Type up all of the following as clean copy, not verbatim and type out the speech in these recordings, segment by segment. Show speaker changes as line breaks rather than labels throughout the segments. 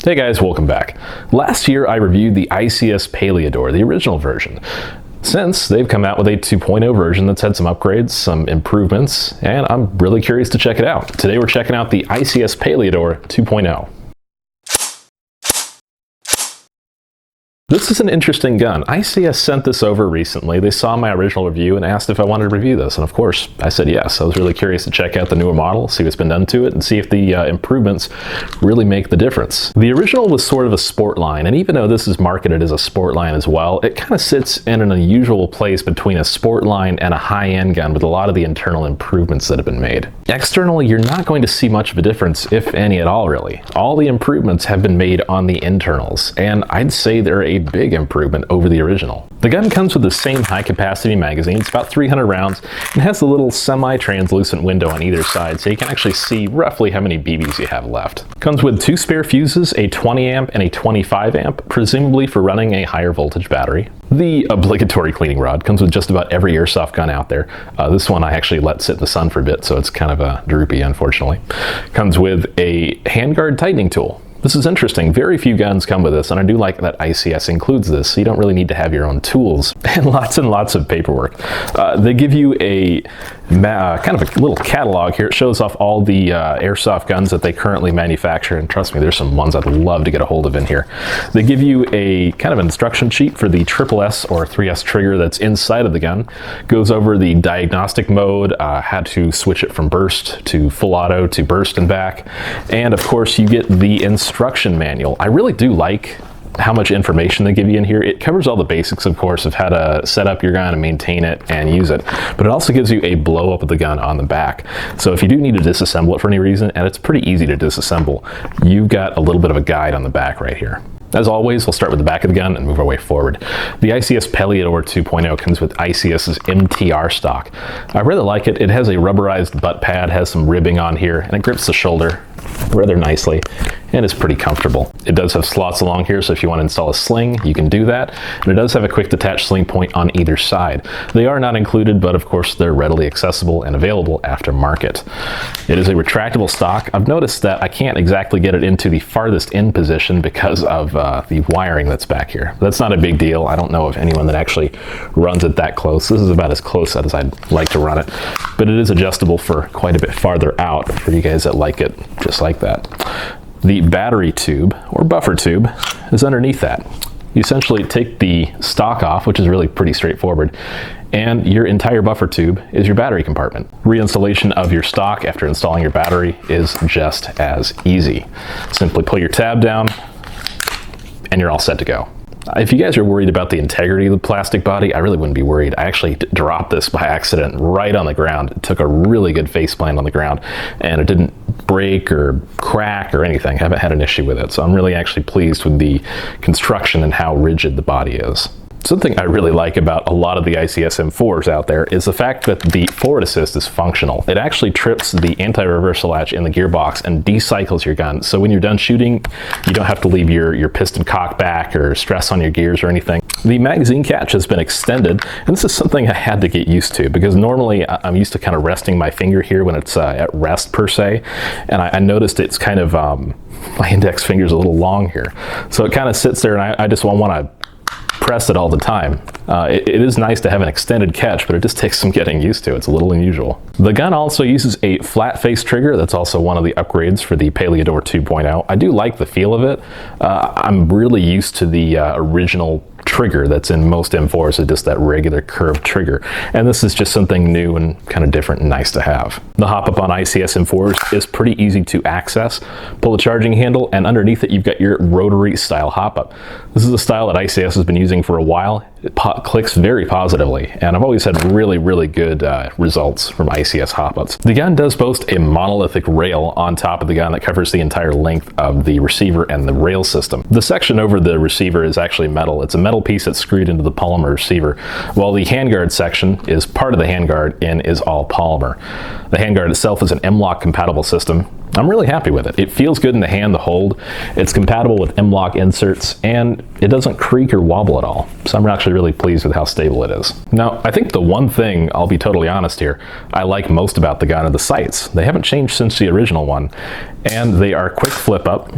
Hey guys, welcome back. Last year I reviewed the ICS Peleador, the original version. Since they've come out with a 2.0 version that's had some upgrades, some improvements, and I'm really curious to check it out. Today we're checking out the ICS Peleador 2.0. This is an interesting gun. ICS sent this over recently. They saw my original review and asked if I wanted to review this, and of course I said yes. I was really curious to check out the newer model, see what's been done to it, and see if the improvements really make the difference. The original was sort of a sport line, and even though this is marketed as a sport line as well, it kind of sits in an unusual place between a sport line and a high-end gun with a lot of the internal improvements that have been made. Externally, you're not going to see much of a difference, if any at all really. All the improvements have been made on the internals, and I'd say they're a big improvement over the original. The gun comes with the same high capacity magazine. It's about 300 rounds and has a little semi-translucent window on either side, so you can actually see roughly how many BBs you have left. Comes with two spare fuses, a 20 amp and a 25 amp, presumably for running a higher voltage battery. The obligatory cleaning rod comes with just about every airsoft gun out there. This one I actually let sit in the sun for a bit, so it's kind of droopy, unfortunately. Comes with a handguard tightening tool. This is interesting. Very few guns come with this, and I do like that ICS includes this, so you don't really need to have your own tools, and lots of paperwork. They give you a kind of a little catalog here. It shows off all the airsoft guns that they currently manufacture, and trust me, there's some ones I'd love to get a hold of in here. They give you a kind of instruction sheet for the SSS or 3S trigger that's inside of the gun. Goes over the diagnostic mode, how to switch it from burst to full auto to burst and back, and of course you get the instruction manual. I really do like how much information they give you in here. It covers all the basics, of course, of how to set up your gun and maintain it and use it, but it also gives you a blow up of the gun on the back. So if you do need to disassemble it for any reason, and it's pretty easy to disassemble, you've got a little bit of a guide on the back right here. As always, we'll start with the back of the gun and move our way forward. The ICS Peleador 2.0 comes with ICS's MTR stock. I really like it. It has a rubberized butt pad, has some ribbing on here, and it grips the shoulder rather nicely, and it's pretty comfortable. It does have slots along here, so if you want to install a sling, you can do that. And it does have a quick detach sling point on either side. They are not included, but of course they're readily accessible and available aftermarket. It is a retractable stock. I've noticed that I can't exactly get it into the farthest in position because of the wiring that's back here. That's not a big deal. I don't know of anyone that actually runs it that close. This is about as close as I'd like to run it, but it is adjustable for quite a bit farther out for you guys that like it just like that. The battery tube or buffer tube is underneath that. You essentially take the stock off, which is really pretty straightforward, and your entire buffer tube is your battery compartment. Reinstallation of your stock after installing your battery is just as easy. Simply pull your tab down and you're all set to go. If you guys are worried about the integrity of the plastic body, I really wouldn't be worried. I actually dropped this by accident right on the ground. It took a really good face plant on the ground, and it didn't break or crack or anything. I haven't had an issue with it, so I'm really actually pleased with the construction and how rigid the body is. Something I really like about a lot of the ICS M4s out there is the fact that the forward assist is functional. It actually trips the anti-reversal latch in the gearbox and decycles your gun. So when you're done shooting, you don't have to leave your piston cocked back or stress on your gears or anything. The magazine catch has been extended, and this is something I had to get used to because normally I'm used to kind of resting my finger here when it's at rest per se, and I noticed it's kind of, my index finger's a little long here. So it kind of sits there and I just want to press it all the time. It is nice to have an extended catch, but it just takes some getting used to. It's a little unusual. The gun also uses a flat face trigger. That's also one of the upgrades for the Peleador 2.0. I do like the feel of it. I'm really used to the original trigger that's in most M4s, is just that regular curved trigger, and this is just something new and kind of different and nice to have. The hop up on ICS M4s is pretty easy to access. Pull the charging handle, and underneath it you've got your rotary style hop up. This is a style that ICS has been using for a while. It clicks very positively, and I've always had really good results from ICS hop ups. The gun does boast a monolithic rail on top of the gun that covers the entire length of the receiver and the rail system. The section over the receiver is actually metal. It's a metal piece that's screwed into the polymer receiver, while the handguard section is part of the handguard and is all polymer. The handguard itself is an M-LOK compatible system. I'm really happy with it. It feels good in the hand to hold. It's compatible with M-LOK inserts, and it doesn't creak or wobble at all. So I'm actually really pleased with how stable it is. Now, I think the one thing, I'll be totally honest here, I like most about the gun are the sights. They haven't changed since the original one, and they are quick flip up.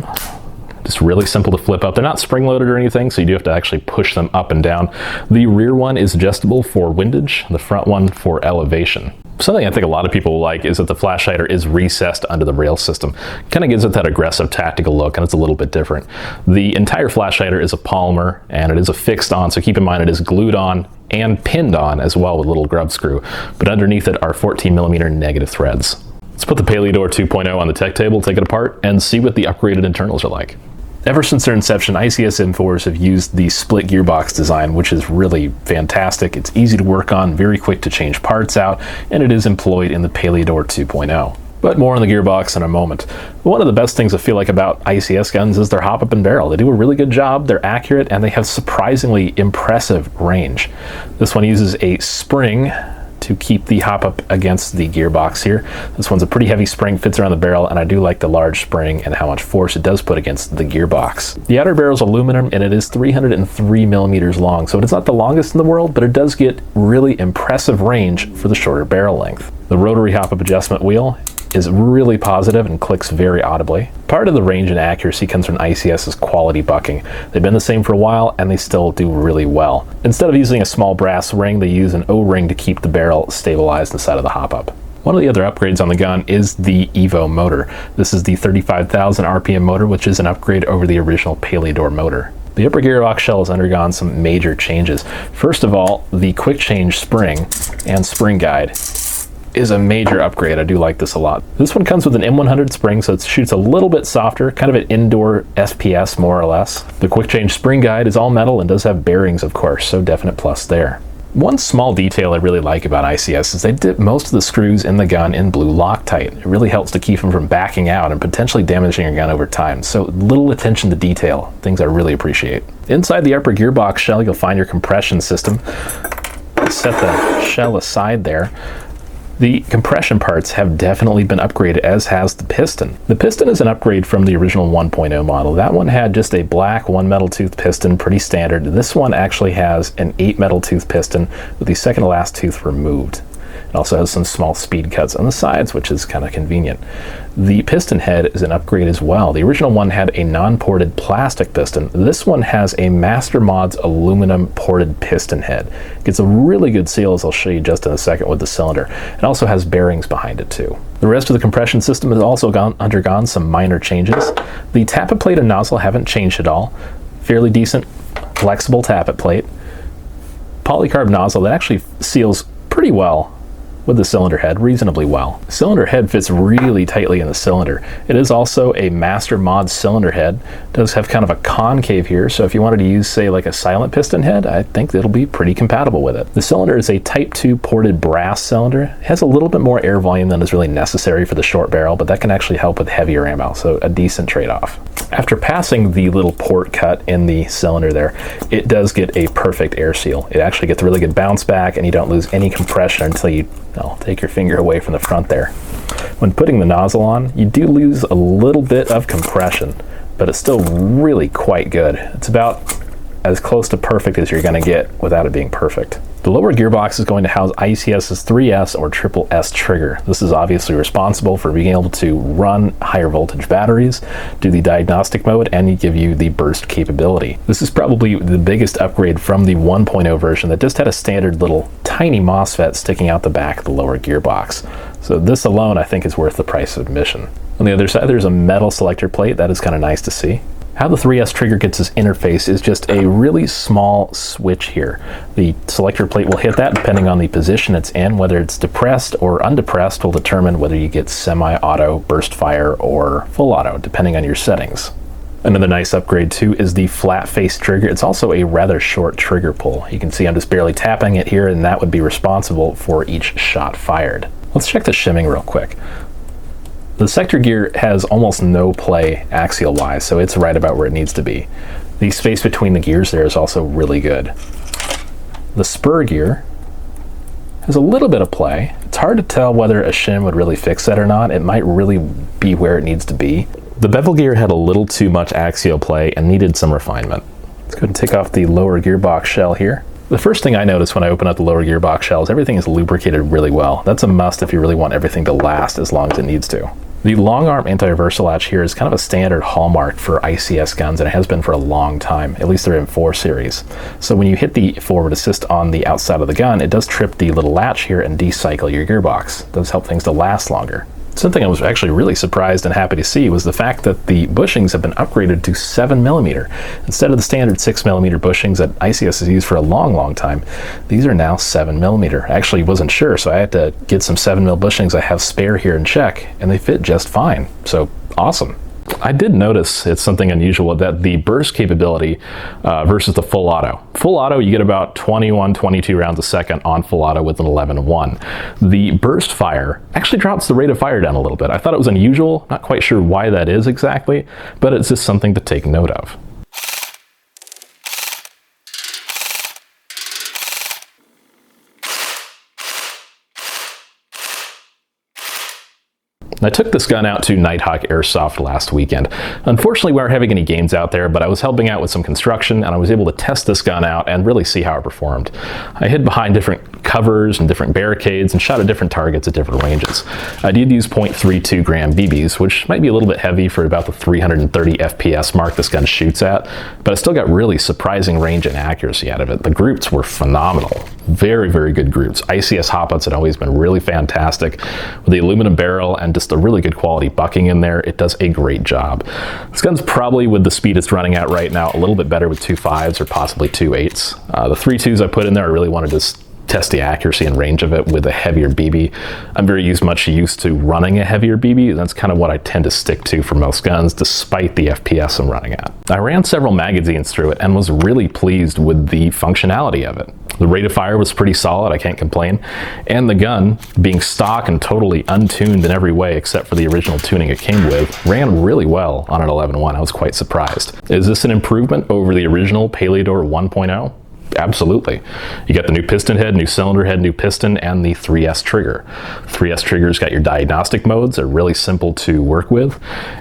Just really simple to flip up. They're not spring-loaded or anything, so you do have to actually push them up and down. The rear one is adjustable for windage, the front one for elevation. Something I think a lot of people will like is that the flash hider is recessed under the rail system. Kind of gives it that aggressive tactical look, and it's a little bit different. The entire flash hider is a polymer, and it is affixed on, so keep in mind it is glued on and pinned on as well with a little grub screw. But underneath it are 14mm negative threads. Let's put the Peleador 2.0 on the tech table, take it apart, and see what the upgraded internals are like. Ever since their inception, ICS M4s have used the split gearbox design, which is really fantastic. It's easy to work on, very quick to change parts out, and it is employed in the Peleador 2.0. But more on the gearbox in a moment. One of the best things I feel like about ICS guns is their hop up and barrel. They do a really good job, they're accurate, and they have surprisingly impressive range. This one uses a spring to keep the hop up against the gearbox here. This one's a pretty heavy spring, fits around the barrel, and I do like the large spring and how much force it does put against the gearbox. The outer barrel is aluminum, and it is 303mm long, so it is not the longest in the world, but it does get really impressive range for the shorter barrel length. The rotary hop up adjustment wheel is really positive and clicks very audibly. Part of the range and accuracy comes from ICS's quality bucking. They've been the same for a while, and they still do really well. Instead of using a small brass ring, they use an O-ring to keep the barrel stabilized inside of the hop-up. One of the other upgrades on the gun is the Evo motor. This is the 35,000 RPM motor, which is an upgrade over the original Peleador motor. The upper gearbox shell has undergone some major changes. First of all, the quick change spring and spring guide is a major upgrade. I do like this a lot. This one comes with an M100 spring, so it shoots a little bit softer, kind of an indoor SPS more or less. The quick change spring guide is all metal and does have bearings, of course, so definite plus there. One small detail I really like about ICS is they dip most of the screws in the gun in blue Loctite. It really helps to keep them from backing out and potentially damaging your gun over time. So little attention to detail, things I really appreciate. Inside the upper gearbox shell, you'll find your compression system. Set the shell aside there. The compression parts have definitely been upgraded, as has the piston. The piston is an upgrade from the original 1.0 model. That one had just a black 1 metal tooth piston, pretty standard. This one actually has an 8 metal tooth piston with the second to last tooth removed. It also has some small speed cuts on the sides, which is kind of convenient. The piston head is an upgrade as well. The original one had a non-ported plastic piston. This one has a Master Mods aluminum ported piston head. It gets a really good seal, as I'll show you just in a second with the cylinder. It also has bearings behind it too. The rest of the compression system has also undergone some minor changes. The tappet plate and nozzle haven't changed at all. Fairly decent, flexible tappet plate. Polycarb nozzle that actually seals pretty well with the cylinder head, reasonably well. The cylinder head fits really tightly in the cylinder. It is also a Master Mod cylinder head. It does have kind of a concave here, so if you wanted to use, say, like a silent piston head, I think it'll be pretty compatible with it. The cylinder is a Type 2 ported brass cylinder. It has a little bit more air volume than is really necessary for the short barrel, but that can actually help with heavier ammo, so a decent trade-off. After passing the little port cut in the cylinder there, it does get a perfect air seal. It actually gets a really good bounce back, and you don't lose any compression until you take your finger away from the front there. When putting the nozzle on, you do lose a little bit of compression, but it's still really quite good. It's about as close to perfect as you're going to get without it being perfect. The lower gearbox is going to house ICS's 3S or triple S trigger. This is obviously responsible for being able to run higher voltage batteries, do the diagnostic mode, and give you the burst capability. This is probably the biggest upgrade from the 1.0 version that just had a standard little tiny MOSFET sticking out the back of the lower gearbox. So this alone I think is worth the price of admission. On the other side there's a metal selector plate. That is kind of nice to see. How the 3S trigger gets its interface is just a really small switch here. The selector plate will hit that depending on the position it's in. Whether it's depressed or undepressed will determine whether you get semi-auto, burst fire, or full auto, depending on your settings. Another nice upgrade too is the flat face trigger. It's also a rather short trigger pull. You can see I'm just barely tapping it here, and that would be responsible for each shot fired. Let's check the shimming real quick. The sector gear has almost no play axial wise, so it's right about where it needs to be. The space between the gears there is also really good. The spur gear has a little bit of play. It's hard to tell whether a shim would really fix that or not. It might really be where it needs to be. The bevel gear had a little too much axial play and needed some refinement. Let's go ahead and take off the lower gearbox shell here. The first thing I notice when I open up the lower gearbox shell is everything is lubricated really well. That's a must if you really want everything to last as long as it needs to. The long arm anti-reversal latch here is kind of a standard hallmark for ICS guns, and it has been for a long time, at least the M4 series. So when you hit the forward assist on the outside of the gun, it does trip the little latch here and decycle your gearbox. It does help things to last longer. Something I was actually really surprised and happy to see was the fact that the bushings have been upgraded to 7mm. Instead of the standard 6mm bushings that ICS has used for a long time, these are now 7mm. I actually wasn't sure, so I had to get some 7mm bushings I have spare here and check, and they fit just fine. So awesome. I did notice it's something unusual that the burst capability versus the full auto. Full auto, you get about 21, 22 rounds a second on full auto with an 11-1. The burst fire actually drops the rate of fire down a little bit. I thought it was unusual, not quite sure why that is exactly, but it's just something to take note of. I took this gun out to Nighthawk Airsoft last weekend. Unfortunately, we weren't having any games out there, but I was helping out with some construction, and I was able to test this gun out and really see how it performed. I hid behind different covers and different barricades and shot at different targets at different ranges. I did use .32 gram BBs, which might be a little bit heavy for about the 330 FPS mark this gun shoots at, but I still got really surprising range and accuracy out of it. The groups were phenomenal. Very, very good groups. ICS hop-outs had always been really fantastic. With the aluminum barrel and just a really good quality bucking in there, it does a great job. This gun's probably, with the speed it's running at right now, a little bit better with 2.5s or possibly 2.8s. The 3.2s I put in there, I really wanted to test the accuracy and range of it with a heavier BB. I'm very much used to running a heavier BB. That's kind of what I tend to stick to for most guns, despite the FPS I'm running at. I ran several magazines through it and was really pleased with the functionality of it. The rate of fire was pretty solid, I can't complain, and the gun, being stock and totally untuned in every way except for the original tuning it came with, ran really well on an 11-1. I was quite surprised. Is this an improvement over the original Peleador 1.0? Absolutely. You got the new piston head, new cylinder head, new piston, and the 3S trigger. 3S trigger's got your diagnostic modes. They're really simple to work with,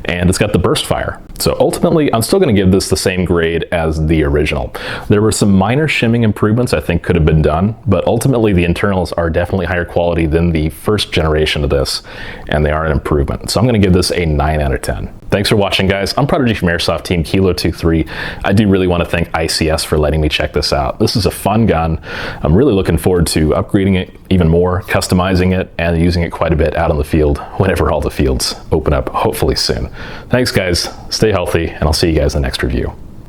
and it's got the burst fire. So ultimately, I'm still going to give this the same grade as the original. There were some minor shimming improvements I think could have been done, but ultimately the internals are definitely higher quality than the first generation of this, and they are an improvement. So I'm going to give this a 9 out of 10. Thanks for watching, guys. I'm Prodigy from Airsoft Team Kilo 23. I do really want to thank ICS for letting me check this out. This is a fun gun. I'm really looking forward to upgrading it even more, customizing it, and using it quite a bit out on the field whenever all the fields open up, hopefully soon. Thanks, guys. Stay healthy, and I'll see you guys in the next review.